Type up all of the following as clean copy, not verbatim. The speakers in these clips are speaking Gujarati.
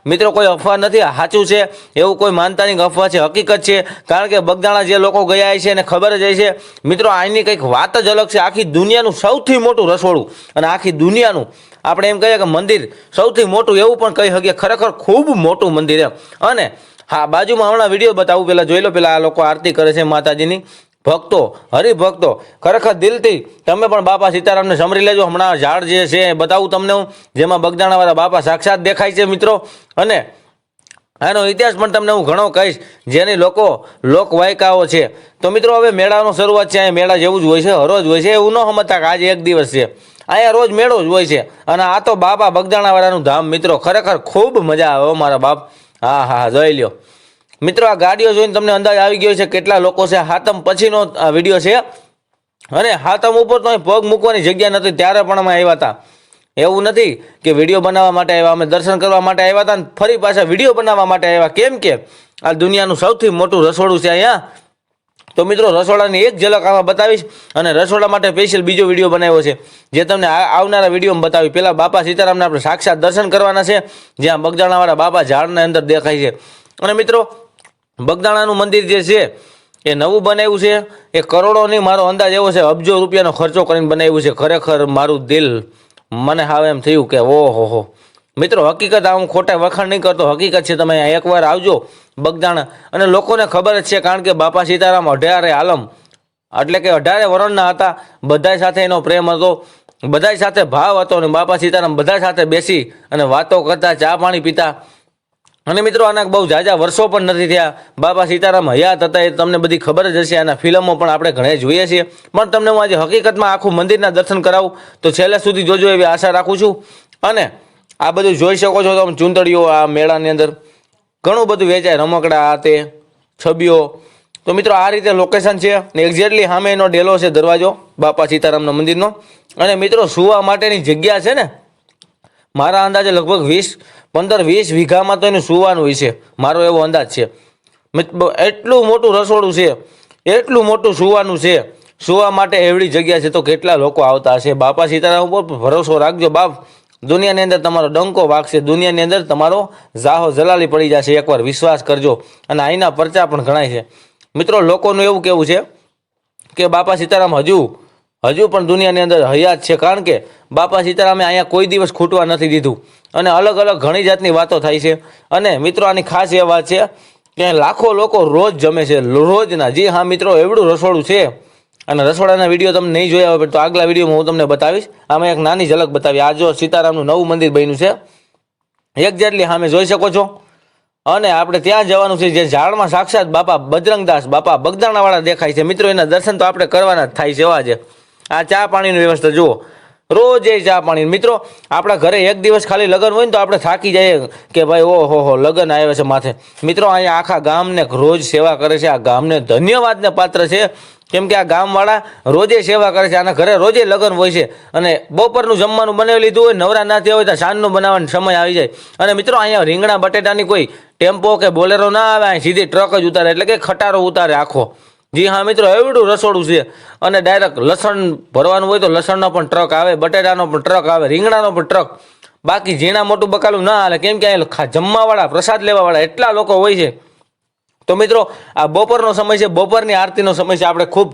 મિત્રો કોઈ અફવા નથી, સાચું છે એવું કોઈ માનતા નહીં, અફવા છે, હકીકત છે। કારણ કે બગદાણા જે લોકો ગયા છે એને ખબર જ છે મિત્રો, આની કંઈક વાત જ અલગ છે। આખી દુનિયાનું સૌથી મોટું રસોડું અને આખી દુનિયાનું આપણે એમ કહીએ કે મંદિર સૌથી મોટું એવું પણ કહી શકીએ, ખરેખર ખૂબ મોટું મંદિર એમ। અને હા, બાજુમાં હમણાં વિડીયો બતાવું, પહેલાં જોઈ લો, પહેલાં આ લોકો આરતી કરે છે માતાજીની, ભક્તો, હરિભક્તો, ખરેખર દિલથી તમે પણ બાપા સીતારામને સમરી લેજો। હમણાં ઝાડ જે છે એ બતાવું તમને હું, જેમાં બગદાણાવાળા બાપા સાક્ષાત દેખાય છે મિત્રો। અને આનો ઇતિહાસ પણ તમને હું ઘણો કહીશ, જેની લોકવાયકાઓ છે। તો મિત્રો હવે મેળાનો શરૂઆત છે, અહીંયા મેળા જેવું જ હોય છે, હરોજ હોય છે, એવું ન સમજતા કે આજે એક દિવસ છે, અહીંયા રોજ મેળો જ હોય છે। અને આ તો બાપા બગદાણાવાળાનું ધામ મિત્રો, ખરેખર ખૂબ મજા આવે મારા બાપ। હા હા, જોઈ લ્યો મિત્રો, આ ગાડીઓ જોઈને તમને અંદાજ આવી ગયો છે કેટલા લોકો છે। હાતમ પછીનો આ વિડીયો છે, અને હાતમ ઉપર તો પગ મૂકવાની જગ્યા નથી, ત્યારે પણ અમે આવ્યા હતા। એવું નથી કે વિડીયો બનાવવા માટે આવ્યા, અમે દર્શન કરવા માટે આવ્યા હતા, અને ફરી પાછા વિડીયો બનાવવા માટે આવ્યા, કેમ કે આ દુનિયાનું સૌથી મોટું રસોડું છે અહીંયા। તો મિત્રો, રસોડાની એક ઝલક આમાં બતાવીશ, અને રસોડા માટે સ્પેશિયલ બીજો વિડીયો બનાવ્યો છે, જે તમને આવનારા વિડીયોમાં બતાવી। પહેલાં બાપા સીતારામને આપણે સાક્ષાત દર્શન કરવાના છે, જ્યાં બગદાણાવાળા બાપા ઝાડના અંદર દેખાય છે। અને મિત્રો, બગદાણાનું મંદિર જે છે એ નવું બનાવ્યું છે, એ કરોડોની, મારો અંદાજ એવો છે અબજો રૂપિયાનો ખર્ચો કરીને બનાવ્યું છે। ખરેખર મારું દિલ મને હાવ એમ થયું કે ઓહો મિત્રો, હકીકત આ હું ખોટા વખાણ નહીં કરતો, હકીકત છે। તમે અહીંયા એકવાર આવજો બગદાણા, અને લોકોને ખબર જ છે, કારણ કે બાપા સીતારામ 18 આલમ એટલે કે 18 વરણના હતા, બધા સાથે એનો પ્રેમ હતો, બધા સાથે ભાવ હતો, અને બાપા સીતારામ બધા સાથે બેસી અને વાતો કરતા, ચા પાણી પીતા। અને મિત્રો, આના બહુ ઝાઝા વર્ષો પણ નથી થયા, બાપા સીતારામ હયાત હતા, એ તમને બધી ખબર જ હશે, આના ફિલ્મો પણ આપણે ઘણે જોઈએ છીએ। પણ તમને હું આજે હકીકતમાં આખું મંદિરના દર્શન કરાવું, તો છેલ્લે સુધી જોજો એવી આશા રાખું છું। અને આ બધું જોઈ શકો છો તમે, ચૂંટણીઓ આ મેળાની અંદર ઘણું બધું વેચાય, રમકડા, આ તે છબીઓ। તો મિત્રો, આ રીતે લોકેશન છે, ને એક્ઝેક્ટલી સામે એનો ડેલો છે, દરવાજો બાપા સીતારામના મંદિરનો। અને મિત્રો, સુવા માટેની જગ્યા છે ને, મારા અંદાજે લગભગ 15-20 વીઘામાં તો એનું સુવાનું હોય છે, મારો એવો અંદાજ છે। એટલું મોટું રસોડું છે, એટલું મોટું સુવાનું છે, સુવા માટે એવડી જગ્યા છે, તો કેટલા લોકો આવતા હશે। બાપા સીતારામ ઉપર ભરોસો રાખજો બાપ, દુનિયાની અંદર તમારો ડંકો વાગશે, દુનિયાની અંદર તમારો જાહો જલાલી પડી જશે, એકવાર વિશ્વાસ કરજો। અને અહીંના પરચા પણ ઘણાય છે મિત્રો, લોકોનું એવું કહેવું છે કે બાપા સીતારામ હજુ પણ દુનિયાની અંદર હયાત છે, કારણ કે બાપા સીતારામે અહીંયા કોઈ દિવસ ખૂટવા નથી દીધું। અને અલગ અલગ ઘણી જાતની વાતો થાય છે। અને મિત્રો, આની ખાસ એ વાત છે કે લાખો લોકો રોજ જમે છે, રોજના। જી હા મિત્રો, એવડું રસોડું છે, અને રસોડાના વિડીયો તમે નહીં જોયા હોય તો આગલા વિડીયોમાં હું તમને બતાવીશ। આમાં એક નાની ઝલક બતાવી, આ જો સીતારામનું નવું મંદિર બન્યું છે, એક્ઝેક્ટલી સામે જોઈ શકો છો। અને આપણે ત્યાં જવાનું છે, જે ઝાડમાં સાક્ષાત બાપા બજરંગદાસ, બાપા બગદાણાવાળા દેખાય છે મિત્રો, એના દર્શન તો આપણે કરવાના જ થાય છે। એવા છે આ ચા પાણીની વ્યવસ્થા જુઓ, રોજ ચા પાણી। મિત્રો, આપણા ઘરે એક દિવસ ખાલી લગ્ન હોય ને તો આપણે થાકી જઈએ કે ભાઈ ઓહો લગ્ન આવે છે માથે। મિત્રો, અહીંયા આખા ગામને રોજ સેવા કરે છે, આ ગામને ધન્યવાદને પાત્ર છે, કેમ કે આ ગામવાળા રોજે સેવા કરે છે, આના ઘરે રોજે લગ્ન હોય છે। અને બપોરનું જમવાનું બનાવી લીધું હોય, નવરા ના થયા હોય તો સાંજનું બનાવવાનો સમય આવી જાય। અને મિત્રો, અહીંયા રીંગણા બટેટાની કોઈ ટેમ્પો કે બોલેરો ના આવે, અહીં સીધી ટ્રક જ ઉતારે, એટલે કે ખટારો ઉતારે આખો। જી હા મિત્રો, એવડું રસોડું છે। અને ડાયરેક્ટ લસણ ભરવાનું હોય તો લસણનો પણ ટ્રક આવે, બટેટાનો પણ ટ્રક આવે, રીંગણાનો પણ ટ્રક। બાકી ઝીણા મોટું બકાલું ના હાલે, કેમ કે અહીંયા જમવાવાળા, પ્રસાદ લેવાવાળા એટલા લોકો હોય છે। તો મિત્રો, આ બપોરનો સમય છે, બપોરની આરતીનો સમય છે, આપણે ખૂબ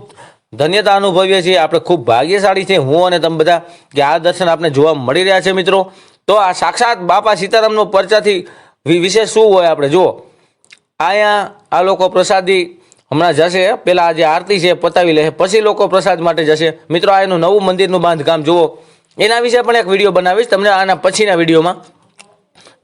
ધન્યતા અનુભવીએ છીએ, આપણે ખૂબ ભાગ્યશાળી છે, હું અને તમે બધા, કે આ દર્શન આપણે જોવા મળી રહ્યા છે મિત્રો। તો આ સાક્ષાત બાપા સીતારામનો પરચાથી વિશેષ શું હોય આપણે જુઓ, અહીંયા આ લોકો પ્રસાદી હમણાં જશે, પહેલાં આ જે આરતી છે પતાવી લે, પછી લોકો પ્રસાદ માટે જશે મિત્રો। આ એનું નવું મંદિરનું બાંધકામ જુઓ, એના વિશે પણ એક વિડીયો બનાવીશ તમને આના પછીના વિડીયોમાં।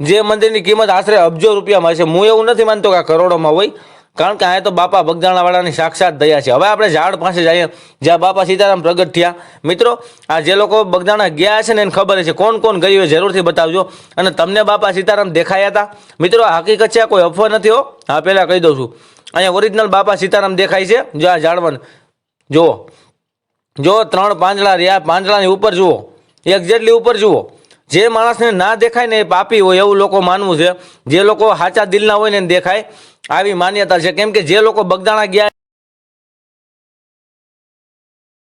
જે મંદિરની કિંમત આશરે અબજો રૂપિયામાં છે, હું એવું નથી માનતો કે આ કરોડોમાં હોય, કારણ કે અહીંયા તો બાપા બગદાણાવાળાની સાક્ષાત દયા છે। હવે આપણે ઝાડ પાસે જઈએ, જ્યાં બાપા સીતારામ પ્રગટ થયા। મિત્રો, આ જે લોકો બગદાણા ગયા છે ને એને ખબર છે, કોણ કોણ ગયું એ જરૂરથી બતાવજો। અને તમને બાપા સીતારામ દેખાયા હતા મિત્રો, આ હકીકત છે, કોઈ અફવા નથી હો। હા, પહેલાં કહી દઉં છું, અહીંયા ઓરિજિનલ બાપા સીતારામ દેખાય છે, જો આ ઝાડમાં જુઓ, 3 પાંદડા રહ્યા, પાંદડાની ઉપર જુઓ, એક્ઝેક્ટલી ઉપર જુઓ। જે માણસને ના દેખાય ને એ પાપી હોય એવું લોકો માનવું છે, જે લોકો સાચા દિલના હોય ને એને દેખાય, આવી માન્યતા છે। કેમ કે જે લોકો બગદાણા ગયા